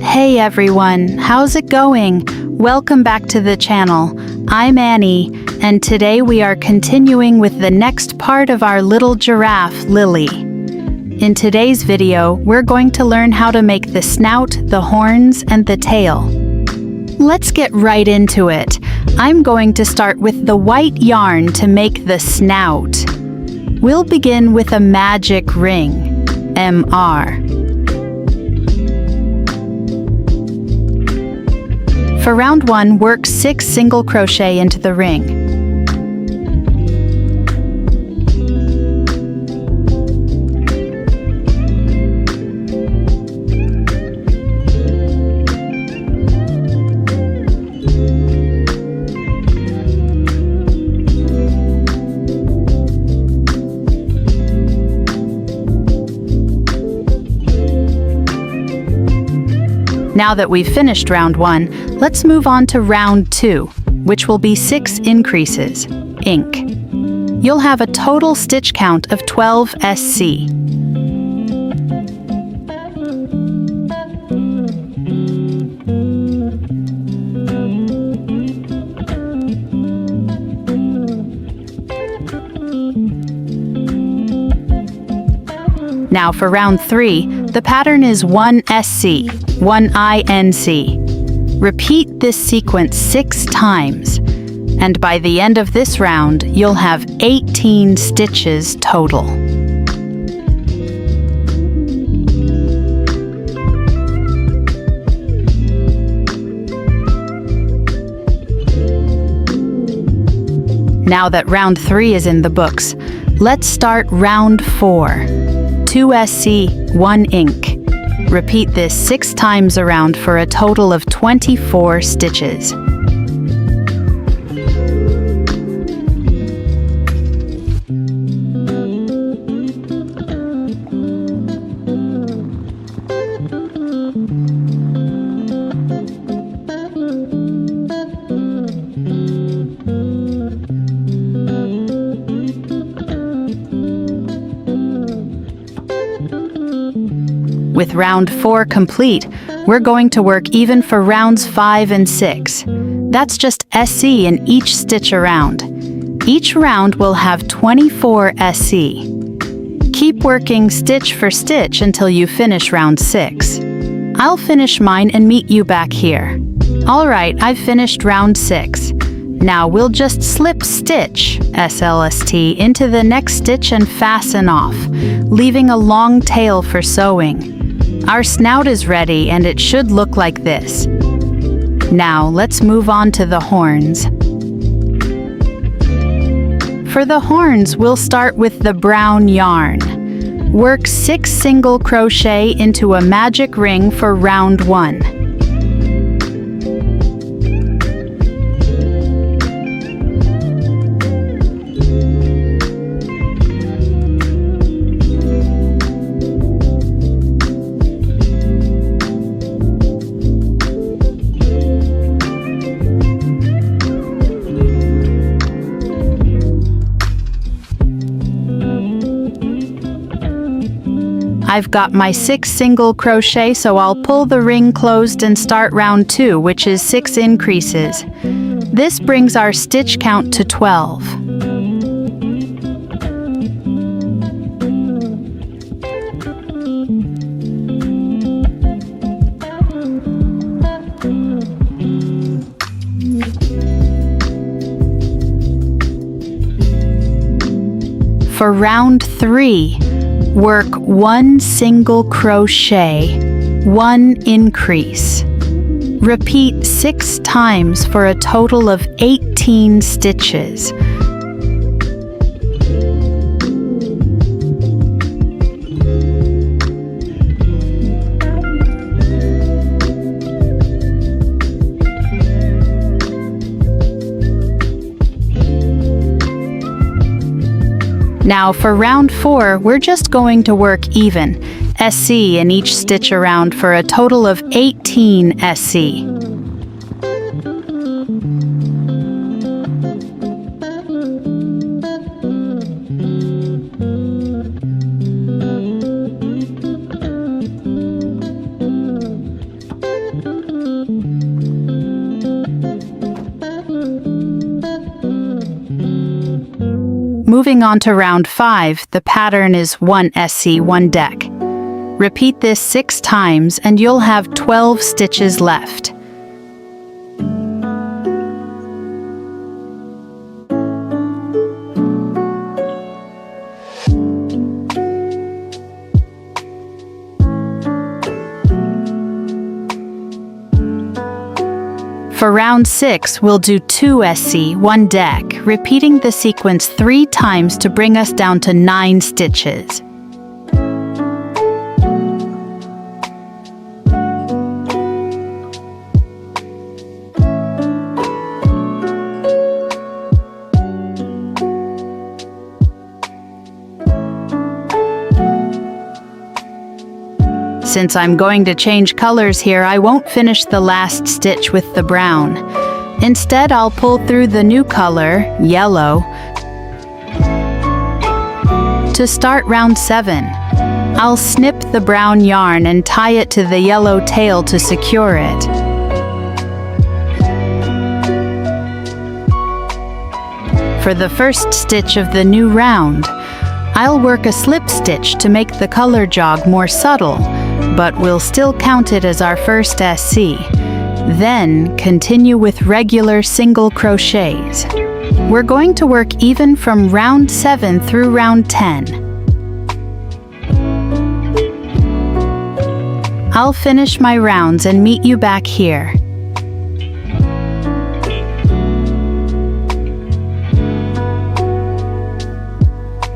Hey everyone, how's it going? Welcome back to the channel. I'm Annie, and today we are continuing with the next part of our little giraffe, Lily. In today's video, we're going to learn how to make the snout, the horns, and the tail. Let's get right into it. I'm going to start with the white yarn to make the snout. We'll begin with a magic ring, MR. For round 1, work 6 single crochet into the ring. Now that we've finished round 1, let's move on to round 2, which will be 6 increases, ink. You'll have a total stitch count of 12 SC. Now for round 3, the pattern is 1 SC, 1 INC. Repeat this sequence 6 times, and by the end of this round, you'll have 18 stitches total. Now that round 3 is in the books, let's start round 4. 2 SC, 1 ink. Repeat this 6 times around for a total of 24 stitches. With round 4 complete, we're going to work even for rounds 5 and 6. That's just SC in each stitch around. Each round will have 24 SC. Keep working stitch for stitch until you finish round 6. I'll finish mine and meet you back here. Alright, I've finished round 6. Now we'll just slip stitch, SLST, into the next stitch and fasten off, leaving a long tail for sewing. Our snout is ready and it should look like this. Now let's move on to the horns. For the horns, we'll start with the brown yarn. Work 6 single crochet into a magic ring for round 1. I've got my 6 single crochet, so I'll pull the ring closed and start round 2, which is 6 increases. This brings our stitch count to 12. For round 3, work 1 single crochet, 1 increase. Repeat 6 times for a total of 18 stitches. Now for round 4, we're just going to work even, SC in each stitch around for a total of 18 SC. moving on to round 5, the pattern is 1 SC, 1 deck. Repeat this 6 times and you'll have 12 stitches left. For round 6, we'll do 2 SC, 1 deck, repeating the sequence 3 times to bring us down to 9 stitches. Since I'm going to change colors here, I won't finish the last stitch with the brown. Instead, I'll pull through the new color, yellow, to start round 7. I'll snip the brown yarn and tie it to the yellow tail to secure it. For the first stitch of the new round, I'll work a slip stitch to make the color jog more subtle, but we'll still count it as our first SC. Then continue with regular single crochets. We're going to work even from round 7 through round 10. I'll finish my rounds and meet you back here.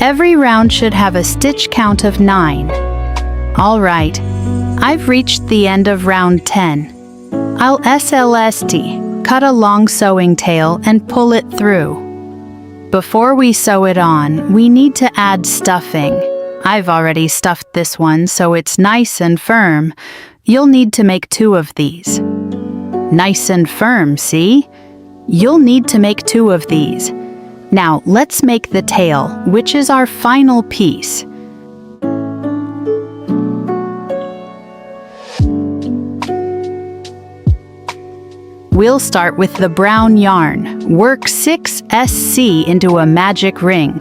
Every round should have a stitch count of 9. All right, I've reached the end of round 10. I'll SLST, cut a long sewing tail and pull it through. Before we sew it on, we need to add stuffing. I've already stuffed this one so it's nice and firm. You'll need to make 2 of these. Nice and firm, see? You'll need to make 2 of these. Now let's make the tail, which is our final piece. We'll start with the brown yarn. Work 6 SC into a magic ring.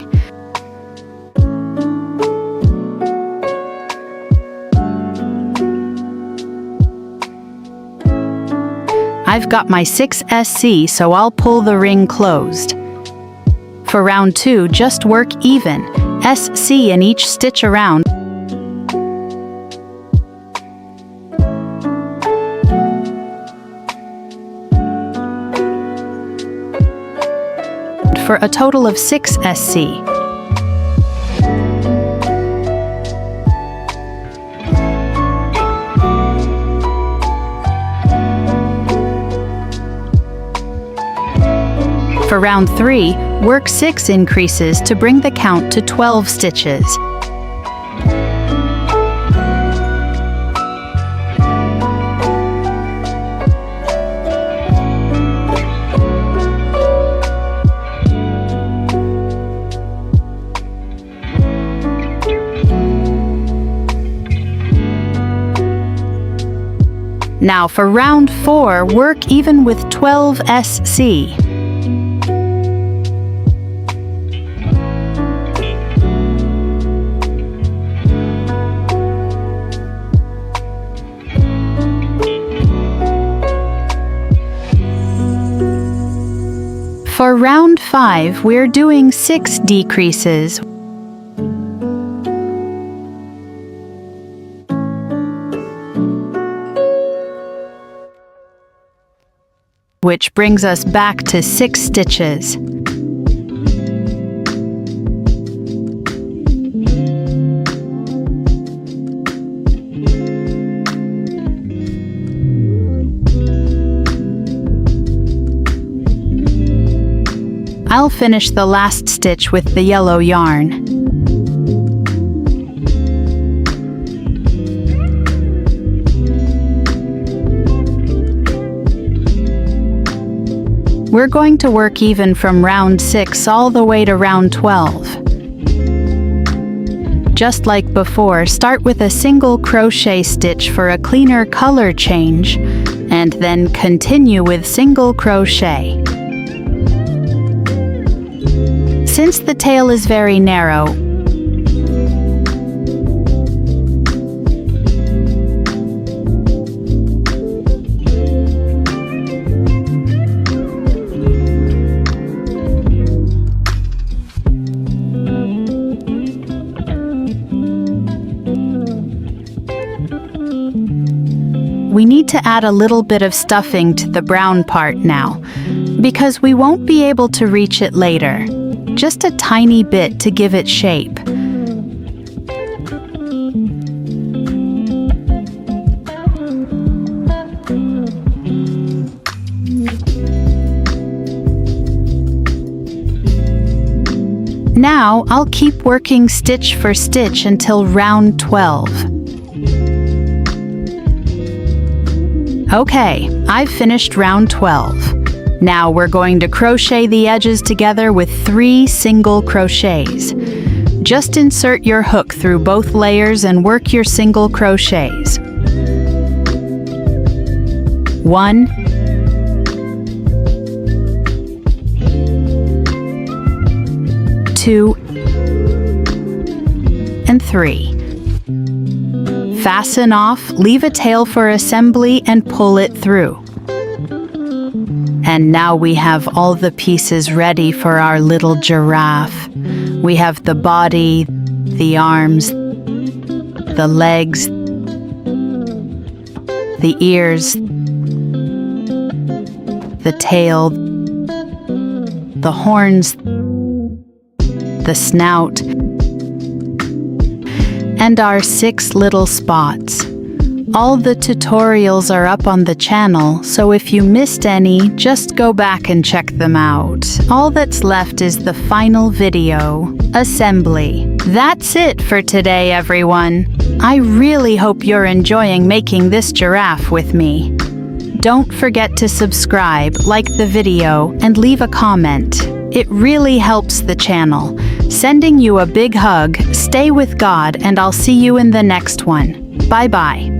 I've got my 6 SC, so I'll pull the ring closed. For round 2, just work even, SC in each stitch around. For a total of 6 SC. For round 3, work 6 increases to bring the count to 12 stitches. Now for round 4, work even with 12 SC. For round 5, we're doing 6 decreases. Which brings us back to 6 stitches. I'll finish the last stitch with the yellow yarn. We're going to work even from round 6 all the way to round 12. Just like before, start with a single crochet stitch for a cleaner color change, and then continue with single crochet. Since the tail is very narrow, we need to add a little bit of stuffing to the brown part now, because we won't be able to reach it later. Just a tiny bit to give it shape. Now I'll keep working stitch for stitch until round 12. Okay, I've finished round 12. Now we're going to crochet the edges together with 3 single crochets. Just insert your hook through both layers and work your single crochets. 1, 2, and 3. Fasten off, leave a tail for assembly, and pull it through. And now we have all the pieces ready for our little giraffe. We have the body, the arms, the legs, the ears, the tail, the horns, the snout, and our 6 little spots. All the tutorials are up on the channel, so if you missed any, just go back and check them out. All that's left is the final video, assembly. That's it for today, everyone. I really hope you're enjoying making this giraffe with me. Don't forget to subscribe, like the video, and leave a comment. It really helps the channel. Sending you a big hug, stay with God, and I'll see you in the next one. Bye-bye.